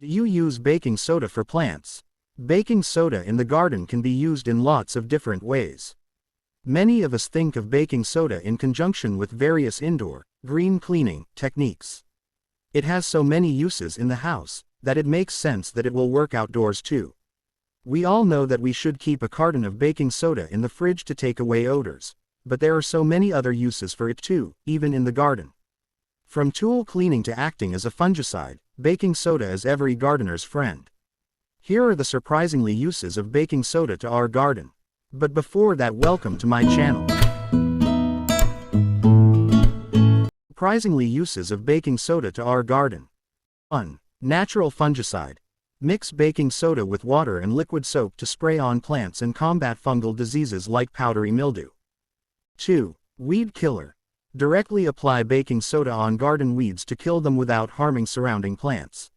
Do you use baking soda for plants? Baking soda in the garden can be used in lots of different ways. Many of us think of baking soda in conjunction with various indoor, green cleaning techniques. It has so many uses in the house that it makes sense that it will work outdoors too. We all know that we should keep a carton of baking soda in the fridge to take away odors, but there are so many other uses for it too, even in the garden. From tool cleaning to acting as a fungicide, baking soda is every gardener's friend. Here are the surprisingly uses of baking soda to our garden. But before that, welcome to my channel. Surprisingly uses of baking soda to our garden. 1. Natural fungicide. Mix baking soda with water and liquid soap to spray on plants and combat fungal diseases like powdery mildew. 2. Weed killer. Directly apply baking soda on garden weeds to kill them without harming surrounding plants.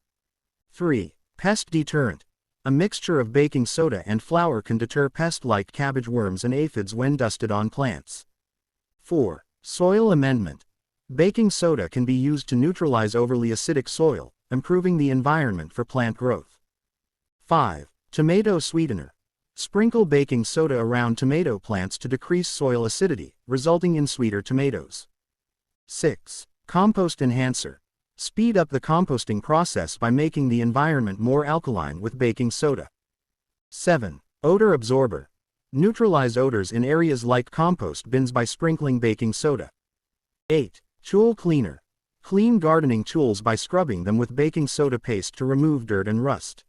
3. Pest deterrent. A mixture of baking soda and flour can deter pests like cabbage worms and aphids when dusted on plants. 4. Soil amendment. Baking soda can be used to neutralize overly acidic soil, improving the environment for plant growth. 5. Tomato sweetener. Sprinkle baking soda around tomato plants to decrease soil acidity, resulting in sweeter tomatoes. 6. Compost enhancer. Speed up the composting process by making the environment more alkaline with baking soda. 7. Odor absorber. Neutralize odors in areas like compost bins by sprinkling baking soda. 8. Tool cleaner. Clean gardening tools by scrubbing them with baking soda paste to remove dirt and rust.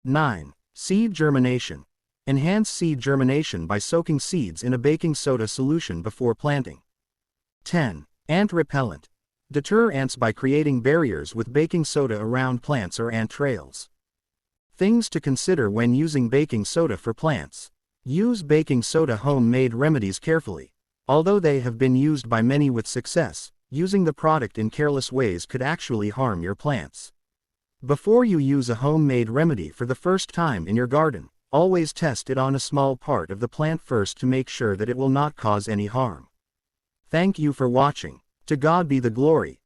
9. Seed germination. Enhance seed germination by soaking seeds in a baking soda solution before planting. 10. Ant repellent. Deter ants by creating barriers with baking soda around plants or ant trails. Things to consider when using baking soda for plants. Use baking soda homemade remedies carefully. Although they have been used by many with success, using the product in careless ways could actually harm your plants. Before you use a homemade remedy for the first time in your garden, always test it on a small part of the plant first to make sure that it will not cause any harm. Thank you for watching. To God be the glory.